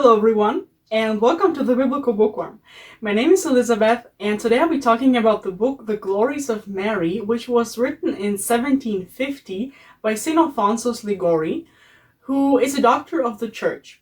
Hello everyone, and welcome to the Biblical Bookworm. My name is Elizabeth, and today I'll be talking about the book The Glories of Mary, which was written in 1750 by St. Alphonsus Liguori, who is a doctor of the Church.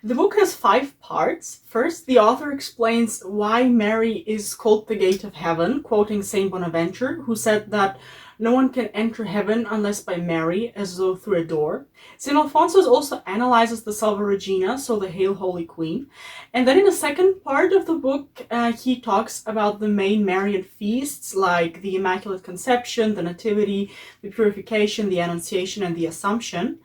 The book has 5 parts. First, the author explains why Mary is called the Gate of Heaven, quoting St. Bonaventure, who said that no one can enter heaven unless by Mary, as though through a door. St. Alphonsus also analyzes the Salve Regina, so the Hail Holy Queen. And then in the second part of the book, he talks about the main Marian feasts, like the Immaculate Conception, the Nativity, the Purification, the Annunciation, and the Assumption.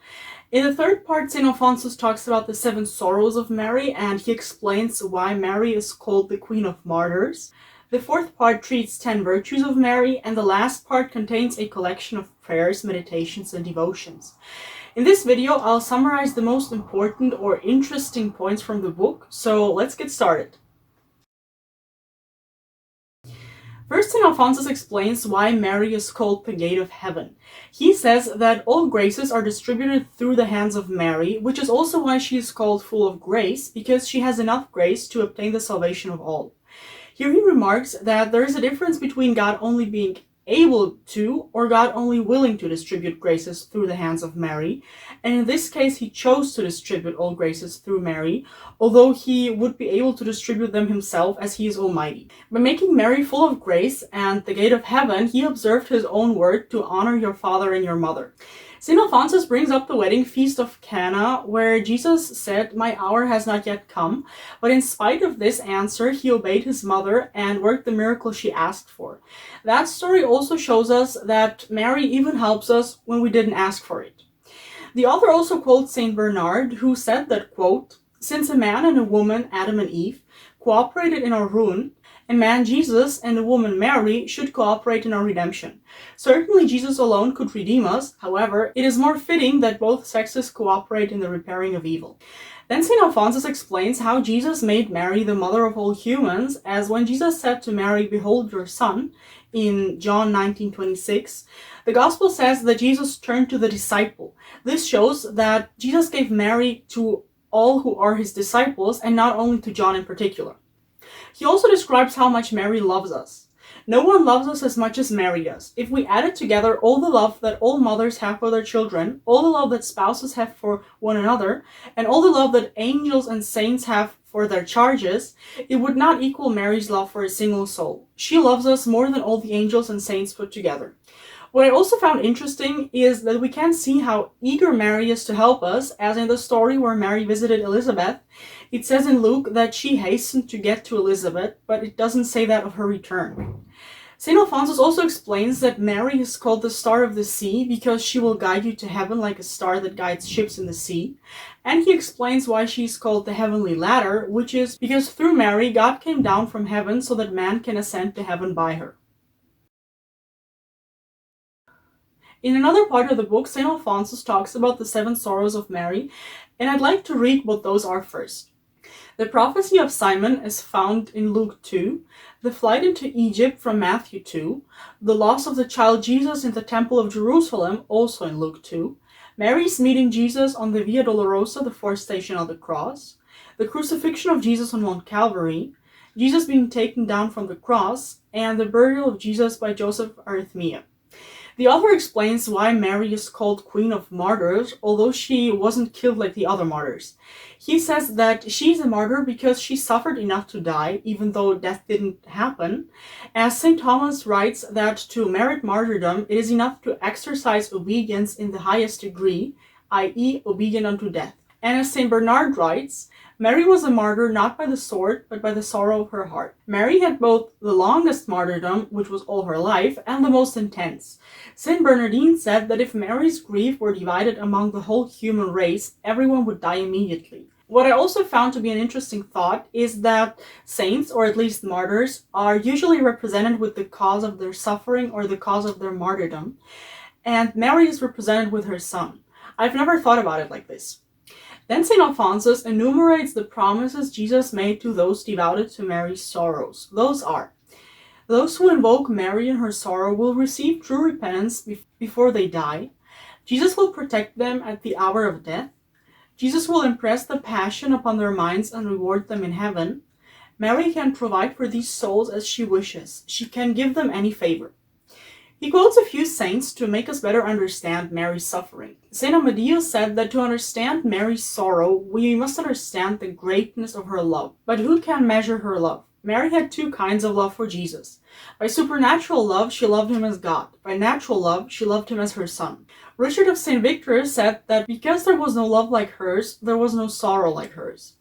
In the third part, St. Alphonsus talks about the 7 sorrows of Mary, and he explains why Mary is called the Queen of Martyrs. The fourth part treats 10 virtues of Mary, and the last part contains a collection of prayers, meditations, and devotions. In this video, I'll summarize the most important or interesting points from the book, so let's get started. First, St. Alphonsus explains why Mary is called the Gate of Heaven. He says that all graces are distributed through the hands of Mary, which is also why she is called full of grace, because she has enough grace to obtain the salvation of all. Here he remarks that there is a difference between God only being able to or God only willing to distribute graces through the hands of Mary, and in this case he chose to distribute all graces through Mary, although he would be able to distribute them himself as he is almighty. By making Mary full of grace and the Gate of Heaven, he observed his own word to honor your father and your mother. St. Alphonsus brings up the wedding feast of Cana, where Jesus said, "My hour has not yet come," but in spite of this answer, he obeyed his mother and worked the miracle she asked for. That story also shows us that Mary even helps us when we didn't ask for it. The author also quotes St. Bernard, who said that, quote, "Since a man and a woman, Adam and Eve, cooperated in our ruin, a man Jesus and a woman Mary should cooperate in our redemption. Certainly Jesus alone could redeem us, however, it is more fitting that both sexes cooperate in the repairing of evil." Then St. Alphonsus explains how Jesus made Mary the mother of all humans, as when Jesus said to Mary, "Behold your son," in John 19:26, the Gospel says that Jesus turned to the disciple. This shows that Jesus gave Mary to all who are his disciples, and not only to John in particular. He also describes how much Mary loves us. No one loves us as much as Mary does. If we added together all the love that all mothers have for their children, all the love that spouses have for one another, and all the love that angels and saints have for their charges, it would not equal Mary's love for a single soul. She loves us more than all the angels and saints put together. What I also found interesting is that we can see how eager Mary is to help us, as in the story where Mary visited Elizabeth. It says in Luke that she hastened to get to Elizabeth, but it doesn't say that of her return. St. Alphonsus also explains that Mary is called the Star of the Sea because she will guide you to heaven like a star that guides ships in the sea. And he explains why she is called the Heavenly Ladder, which is because through Mary, God came down from heaven so that man can ascend to heaven by her. In another part of the book, St. Alphonsus talks about the 7 sorrows of Mary, and I'd like to read what those are first. The prophecy of Simon is found in Luke 2, the flight into Egypt from Matthew 2, the loss of the child Jesus in the Temple of Jerusalem, also in Luke 2, Mary's meeting Jesus on the Via Dolorosa, the 4th station of the cross, the crucifixion of Jesus on Mount Calvary, Jesus being taken down from the cross, and the burial of Jesus by Joseph of Arimathea. The author explains why Mary is called Queen of Martyrs, although she wasn't killed like the other martyrs. He says that she's a martyr because she suffered enough to die, even though death didn't happen. As St. Thomas writes that to merit martyrdom, it is enough to exercise obedience in the highest degree, i.e. obedient unto death. And as St. Bernard writes, Mary was a martyr not by the sword, but by the sorrow of her heart. Mary had both the longest martyrdom, which was all her life, and the most intense. St. Bernardine said that if Mary's grief were divided among the whole human race, everyone would die immediately. What I also found to be an interesting thought is that saints, or at least martyrs, are usually represented with the cause of their suffering or the cause of their martyrdom, and Mary is represented with her son. I've never thought about it like this. Then St. Alphonsus enumerates the promises Jesus made to those devoted to Mary's sorrows. Those are: those who invoke Mary in her sorrow will receive true repentance before they die. Jesus will protect them at the hour of death. Jesus will impress the passion upon their minds and reward them in heaven. Mary can provide for these souls as she wishes. She can give them any favor. He quotes a few saints to make us better understand Mary's suffering. Saint Amadeus said that to understand Mary's sorrow, we must understand the greatness of her love. But who can measure her love? Mary had two kinds of love for Jesus. By supernatural love, she loved him as God. By natural love, she loved him as her son. Richard of St. Victor said that because there was no love like hers, there was no sorrow like hers.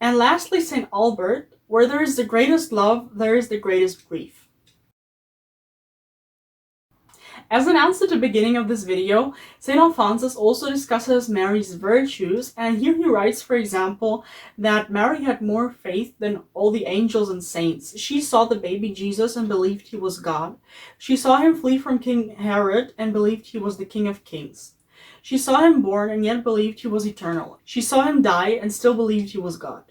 And lastly, St. Albert, where there is the greatest love, there is the greatest grief. As announced at the beginning of this video, St. Alphonsus also discusses Mary's virtues, and here he writes, for example, that Mary had more faith than all the angels and saints. She saw the baby Jesus and believed he was God. She saw him flee from King Herod and believed he was the King of Kings. She saw him born and yet believed he was eternal. She saw him die and still believed he was God.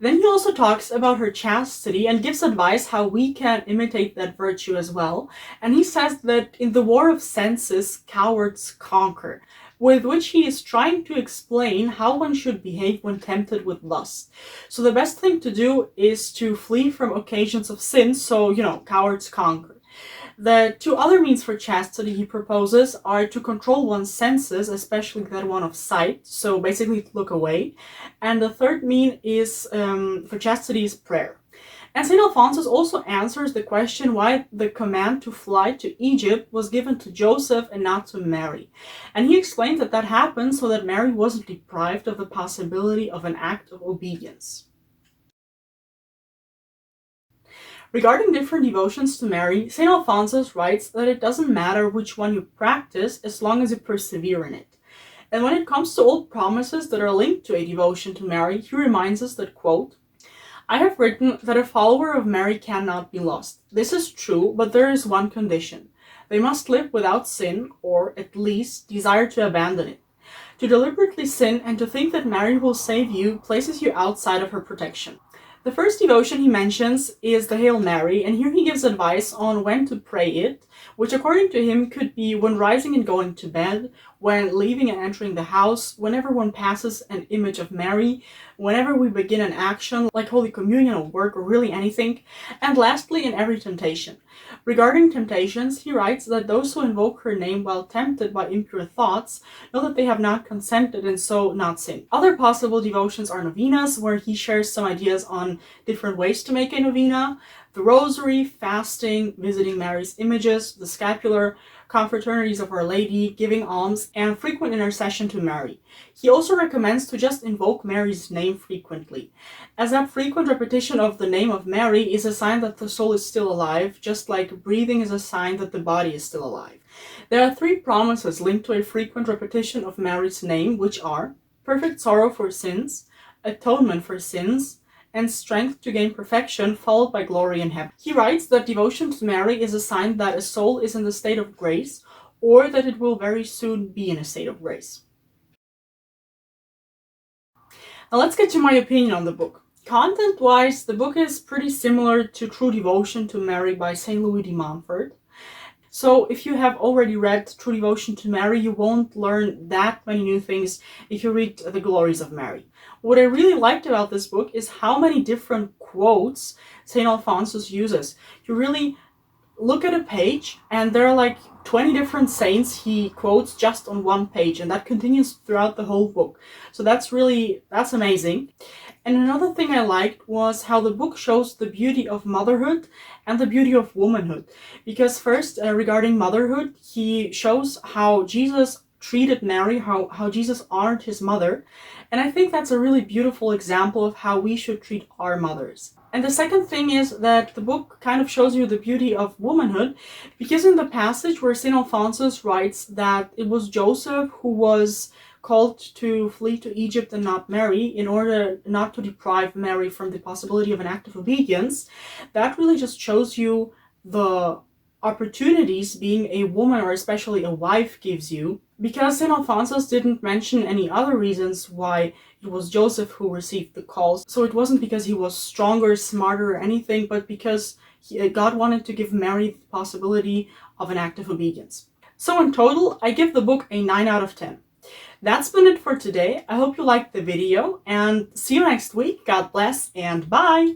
Then he also talks about her chastity and gives advice how we can imitate that virtue as well. And he says that in the war of senses, cowards conquer, with which he is trying to explain how one should behave when tempted with lust. So the best thing to do is to flee from occasions of sin, so, cowards conquer. The two other means for chastity he proposes are to control one's senses, especially that one of sight, so basically to look away. And the third mean is for chastity is prayer. And St. Alphonsus also answers the question why the command to fly to Egypt was given to Joseph and not to Mary. And he explains that happened so that Mary wasn't deprived of the possibility of an act of obedience. Regarding different devotions to Mary, St. Alphonsus writes that it doesn't matter which one you practice as long as you persevere in it. And when it comes to old promises that are linked to a devotion to Mary, he reminds us that, quote, "I have written that a follower of Mary cannot be lost. This is true, but there is one condition. They must live without sin, or, at least, desire to abandon it. To deliberately sin and to think that Mary will save you places you outside of her protection." The first devotion he mentions is the Hail Mary, and here he gives advice on when to pray it, which according to him could be when rising and going to bed, when leaving and entering the house, whenever one passes an image of Mary, whenever we begin an action like Holy Communion or work or really anything, and lastly in every temptation. Regarding temptations, he writes that those who invoke her name while tempted by impure thoughts know that they have not consented and so not sinned. Other possible devotions are novenas, where he shares some ideas on different ways to make a novena, the rosary, fasting, visiting Mary's images, the scapular, confraternities of Our Lady, giving alms, and frequent intercession to Mary. He also recommends to just invoke Mary's name frequently, as that frequent repetition of the name of Mary is a sign that the soul is still alive, just like breathing is a sign that the body is still alive. There are 3 promises linked to a frequent repetition of Mary's name, which are perfect sorrow for sins, atonement for sins, and strength to gain perfection, followed by glory in heaven. He writes that devotion to Mary is a sign that a soul is in the state of grace, or that it will very soon be in a state of grace. Now let's get to my opinion on the book. Content-wise, the book is pretty similar to True Devotion to Mary by St. Louis de Montfort. So if you have already read True Devotion to Mary, you won't learn that many new things if you read The Glories of Mary. What I really liked about this book is how many different quotes St. Alphonsus uses. You really look at a page and there are like 20 different saints he quotes just on one page, and that continues throughout the whole book. So that's amazing. And another thing I liked was how the book shows the beauty of motherhood and the beauty of womanhood. Because first, regarding motherhood, he shows how Jesus treated Mary, how Jesus honored his mother. And I think that's a really beautiful example of how we should treat our mothers. And the second thing is that the book kind of shows you the beauty of womanhood, because in the passage where St. Alphonsus writes that it was Joseph who was called to flee to Egypt and not Mary, in order not to deprive Mary from the possibility of an act of obedience, that really just shows you the opportunities being a woman, or especially a wife, gives you. Because St. Alphonsus didn't mention any other reasons why it was Joseph who received the calls. So it wasn't because he was stronger, smarter, or anything, but because God wanted to give Mary the possibility of an act of obedience. So in total, I give the book a 9 out of 10. That's been it for today. I hope you liked the video and see you next week. God bless and bye!